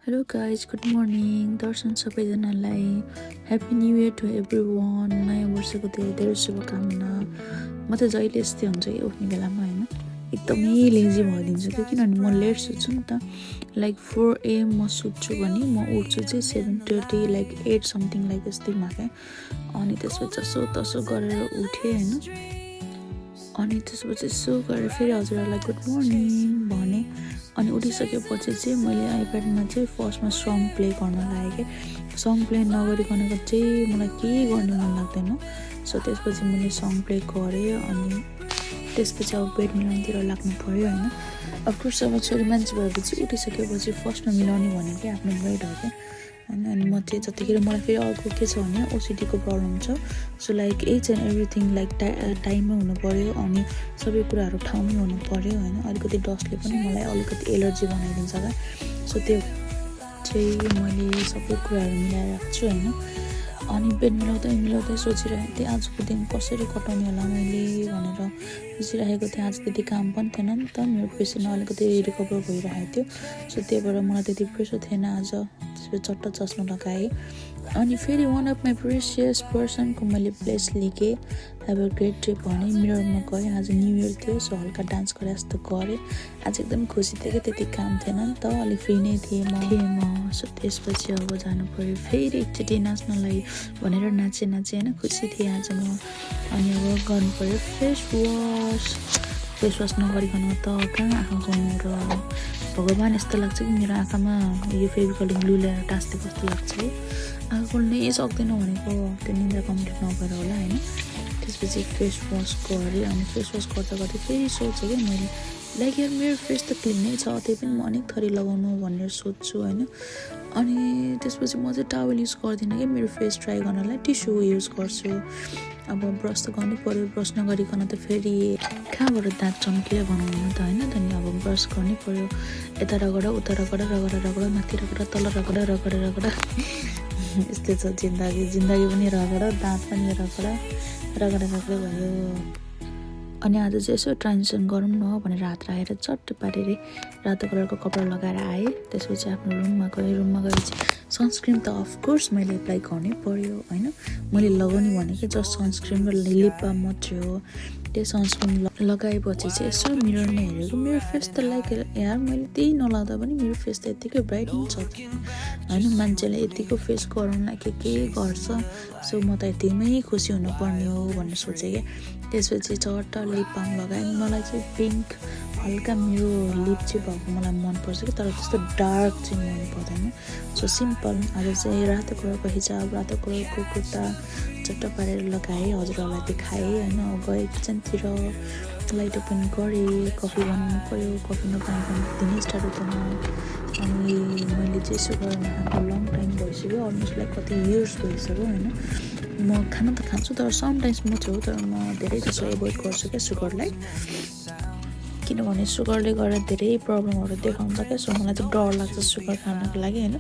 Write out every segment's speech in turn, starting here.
Hello guys, good morning. दर्शन सबैजनालाई happy new year to everyone. नयाँ वर्षको धेरै धेरै शुभकामना. म त जहिले यस्तै हुन्छ कि उठ्ने बेलामा होइन एकदमै लेजी भइदिन्छु कि किनभने म लेट सुत्छु नि त. लाइक 4 AM म सुत्छु भने म उठ्छु चाहिँ 7:30 लाइक 8 समथिङ लाइक यस्तैमा क्या. अनि त्यसपछि जसो तसो गरेर उठेँ होइन. अनि त्यसपछि यसो गरेर फेरि हजुरहरूलाई गुड मर्निङ भने. अनि उठिसकेपछि चाहिँ मैले आइप्याडमा चाहिँ फर्स्टमा सङ प्ले गर्न लागेँ क्या. सङ प्ले नगरिकन चाहिँ मलाई केही गर्न मन लाग्दैन. सो त्यसपछि मैले सङ प्ले गरेँ. अनि त्यसपछि अब बेड मिलाउनुतिर लाग्नु पऱ्यो होइन. अफकोर्स अब छोरी मान्छे भएपछि उठिसकेपछि फर्स्टमा मिलाउने भनेको आफ्नो बेड हो क्या होइन. अनि म चाहिँ जतिखेर मलाई फेरि अर्को के छ भने ओसिडीको प्रब्लम छ. So like H and everything like टाइममा हुनु पऱ्यो. अनि सबै कुराहरू ठाउँमै हुनु पऱ्यो होइन. अलिकति डस्टले पनि मलाई अलिकति एलर्जी बनाइदिन्छ क्या. सो त्यो चाहिँ मैले सबै कुराहरू मिलाएर राख्छु होइन. अनि बेड मिलाउँदै सोचिरहेको थिएँ आजको दिन कसरी कटाउने होला मैले भनेर सोचिरहेको थिएँ. आज त्यति काम पनि थिएन नि त. मेरो पेसेन्ट अलिकति रिकभर भइरहेको थियो. सो त्यही भएर मलाई त्यति प्रेसर थिएन आज. त्यसपछि चट्ट चस्मा लगाएँ. अनि फेरि वान अफ माई प्रेसियस पर्सनको मैले प्लेस लिएँ. हेभ अ ग्रेट डे भने मिररमा गएँ. आज न्यु इयर थियो सो हल्का डान्स गरे जस्तो गरेँ. आज एकदम खुसी थिएँ कि त्यति काम थिएन नि त. अलिक फ्री नै थिएँ म. सो त्यसपछि अब जानु पऱ्यो फेरि एकचोटि नाच्नलाई भनेर नाचेँ होइन. खुसी थिएँ आज म. अनि अब गर्नु पऱ्यो फेस वास नगरिकन त कहाँ आँखा खोल्नु र भगवान्. यस्तो लाग्छ कि मेरो आँखामा यो फेभिकल ग्लु ल्याएर टाँस्दै कस्तो लाग्छ है. आँखा खोल्नै सक्दैन भनेको त्यो निन्द्रा कम्प्लिट नभएर होला होइन. त्यसपछि फेस वास गरेँ. अनि फेस वास गर्दा फेरि सोचेँ कि मैले लाइक यार मेरो फेस त क्लिनै छ त्यही पनि म अनेक थरी लगाउनु भनेर सोध्छु होइन. अनि त्यसपछि म चाहिँ टावल युज गर्दिनँ कि मेरो फेस ड्राई गर्नलाई टिस्यु युज गर्छु. अब ब्रस त गर्नै पऱ्यो. ब्रस नगरिकन त फेरि कहाँबाट दाँत चम्किएर बनाउनु त होइन. अनि अब ब्रस गर्नै पऱ्यो. यता रगड उता रगड माथि रगड तल रगड यस्तै छ जिन्दगी पनि रगड दाँत पनि रगड भयो. अनि आज चाहिँ यसो ट्रान्जिसन गरौँ न भनेर हात राखेर चट्ट पारेर रातो कलरको कपडा लगाएर आएँ. त्यसपछि आफ्नो रुममा गएर चाहिँ सनस्क्रिन त अफकोर्स मैले एप्लाई गर्नै पऱ्यो होइन. मैले लगाउने भनेको जस्ट सनस्क्रिन र लिप बाम मात्रै हो. त्यो सनस्क्रिन लगाएपछि चाहिँ यसो मिररमा हेरेको मेरो फेस त लाइक यार मैले त्यही नलाग्दा पनि मेरो फेस त यत्तिकै ब्राइट पनि छ होइन. मान्छेले यतिको फेस गराउनलाई के गर्छ. सो म त यतिमै खुसी हुनुपर्ने हो भनेर सोचेँ क्या. त्यसपछि चट्ट लिप बाम लगाएँ. मलाई चाहिँ पिङ्क हल्का मेरो लिप चाहिँ भएको मलाई मनपर्छ कि तर त्यस्तो डार्क चाहिँ मन पर्दैन. सो सिम्पल आज चाहिँ रातो कलरको हिजाब रातो कलरको कुर्ता चट्ट पारेर लगाएँ. हजुरहरूलाई देखाएँ होइन. गएँ किचनतिर लाइट ओपन गरेँ. कफी बनाउनु पऱ्यो. कफी नबनाइकन दिनै स्टार्ट हुँदैन. अनि मैले चाहिँ सुगर नखाएको लङ टाइम भइसक्यो. अलमोस्ट लाइक कति इयर्स भइसक्यो होइन. म खान त खान्छु तर समटाइम्स म चाहिँ हो तर म धेरै जसो एभोइड गर्छु क्या सुगरलाई. किनभने सुगरले गर्दा धेरै प्रब्लमहरू देखाउँछ क्या. सो मलाई चाहिँ डर लाग्छ सुगर खानको लागि होइन.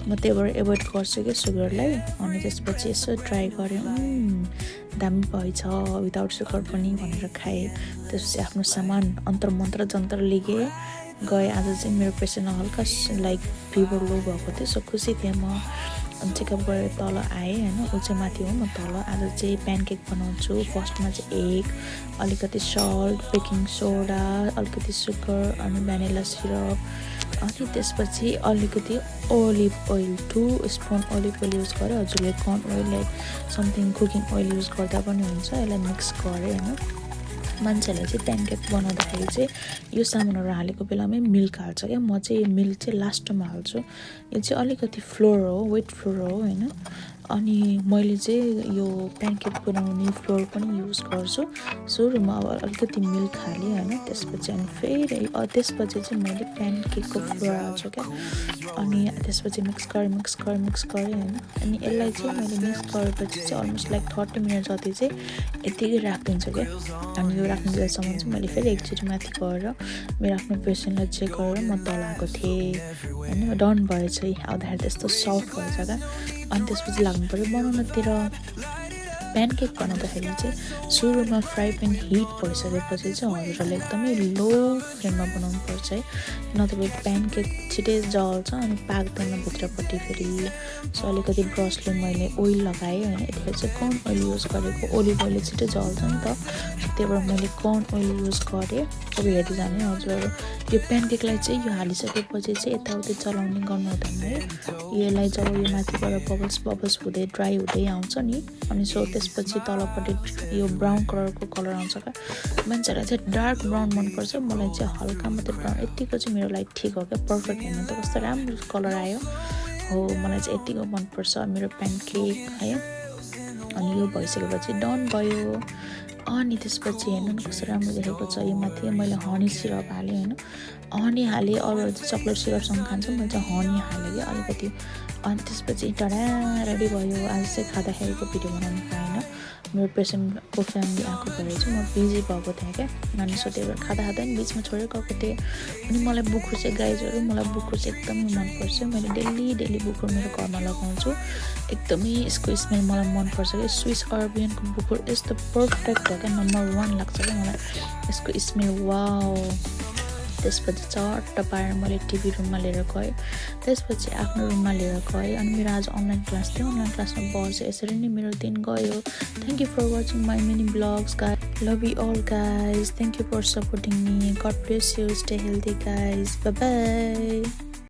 म त्यही भएर एभोइड गर्छु क्या सुगरलाई. अनि त्यसपछि यसो ट्राई गरेँ दामी भएछ विदाउट सुगर पनि भनेर खाएँ. त्यसपछि आफ्नो सामान मन्त्र जन्त्र लिएँ गएँ. आज चाहिँ मेरो पेसेन्टमा हल्का लाइक फिभर लो भएको थियो. सो खुसी थिएँ म. अनि चेकअप गरेर तल आएँ होइन. ऊ चाहिँ माथि हो म तल. आज चाहिँ प्यानकेक बनाउँछु. फर्स्टमा चाहिँ एग अलिकति सल्ट बेकिङ सोडा अलिकति सुगर अनि भ्यानिला सिरप. अनि त्यसपछि अलिकति olive oil 2 spoon olive oil use गरेँ. हजुरले corn oil like something cooking oil use गर्दा पनि हुन्छ. यसलाई मिक्स गरेँ होइन. मान्छेहरूले चाहिँ प्यानकेक बनाउँदाखेरि चाहिँ यो सामानहरू हालेको बेलामै मिल्क हाल्छ क्या. म चाहिँ मिल्क चाहिँ लास्टमा हाल्छु. यो चाहिँ अलिकति फ्लोर हो वेट फ्लोर हो होइन. अनि मैले चाहिँ यो प्यानकेक बनाउने फ्लोर पनि युज गर्छु. सुरुमा अब अलिकति मिल्क हालेँ होइन. त्यसपछि अनि फेरि त्यसपछि चाहिँ मैले प्यानकेकको फ्लोर हाल्छु क्या. अनि त्यसपछि मिक्स गरेँ होइन. अनि यसलाई चाहिँ मैले मिक्स गरेपछि चाहिँ अलमोस्ट लाइक 30 मिनट जति चाहिँ यत्तिकै राखिदिन्छु क्या. अनि यो राख्ने बेलासम्म चाहिँ मैले फेरि एकचोटि माथि गएर मेरो आफ्नो पेसेन्टलाई चेक गरेर म तल आएको थिएँ होइन. डन भएछ आउँदाखेरि त्यस्तो सफ्ट भएछ क्या. अनि त्यसपछि लाग्नु पऱ्यो बनाउनतिर. प्यानकेक बनाउँदाखेरि चाहिँ सुरुमा फ्राई प्यान हिट भइसकेपछि चाहिँ हजुरहरूले एकदमै लो फ्लेममा बनाउनु पर्छ है, नत्र प्यानकेक छिटै जल्छ अनि पाक्दैन भित्रपट्टि फेरि। सो अलिकति ब्रसले मैले ओइल लगाएँ होइन, यतिखेर चाहिँ कर्न ओइल युज गरेको, ओलिभ ओइलले छिटै जल्छ नि त, त्यही भएर मैले कर्न ओइल युज गरेँ। अब हेर्दै जाने हजुरहरू, यो प्यानकेकलाई चाहिँ यो हालिसकेपछि चाहिँ यताउति चलाउने गर्नु हुँदैन है, यसलाई जब यो माथिबाट बबल्स हुँदै ड्राई हुँदै आउँछ नि, अनि सो त्यसपछि तलपट्टि यो ब्राउन कलरको कलर आउँछ क्या, मान्छेलाई चाहिँ डार्क ब्राउन मनपर्छ, मलाई चाहिँ हल्का मात्रै ब्राउन, यतिको चाहिँ मेरो लागि ठिक हो क्या, पर्फेक्ट हुनु त कस्तो राम्रो कलर आयो हो, मलाई चाहिँ यतिको मनपर्छ मेरो प्यानकेक है। अनि यो भइसकेपछि डन भयो। अनि त्यसपछि हेर्नु न कस्तो राम्रो देखेको छ, यो माथि मैले हनी सिरप हालेँ होइन, हनी हालेँ, अरूहरू चाहिँ चक्लेट सिरपसँग खान्छ, मैले चाहिँ हनी हालेँ क्या अलिकति। अनि त्यसपछि टडा रेडी भयो। आज चाहिँ खाँदाखेरिको भिडियो बनाउनु पाएन, मेरो पेसेन्टको फ्यामिली आएको भएर चाहिँ म बिजी भएको थिएँ क्या, अनि सो त्यही भएर खाँदा नि बिचमा छोडेर गएको थिएँ। अनि मलाई बुकुर चाहिँ गाइजहरू, मलाई बुकुर चाहिँ एकदमै मनपर्छ, मैले डेली बुकुर मेरो घरमा लगाउँछु, एकदमै यसको स्मेल मलाई मनपर्छ क्या, स्विस अरेबियनको बुकुर यस्तो पर्फेक्ट हो क्या, नम्बर 1 लाग्छ क्या मलाई यसको स्मेल, वाउ। त्यसपछि चट्ट पारेर मैले टिभी रुममा लिएर गएँ, त्यसपछि आफ्नो रुममा लिएर गएँ, अनि मेरो आज अनलाइन क्लास थियो, अनलाइन क्लासमा बस्छ, यसरी नै मेरो दिन गयो। Thank you for watching my many vlogs guys, love you all guys, thank you for supporting me, god bless you, stay healthy guys, bye by.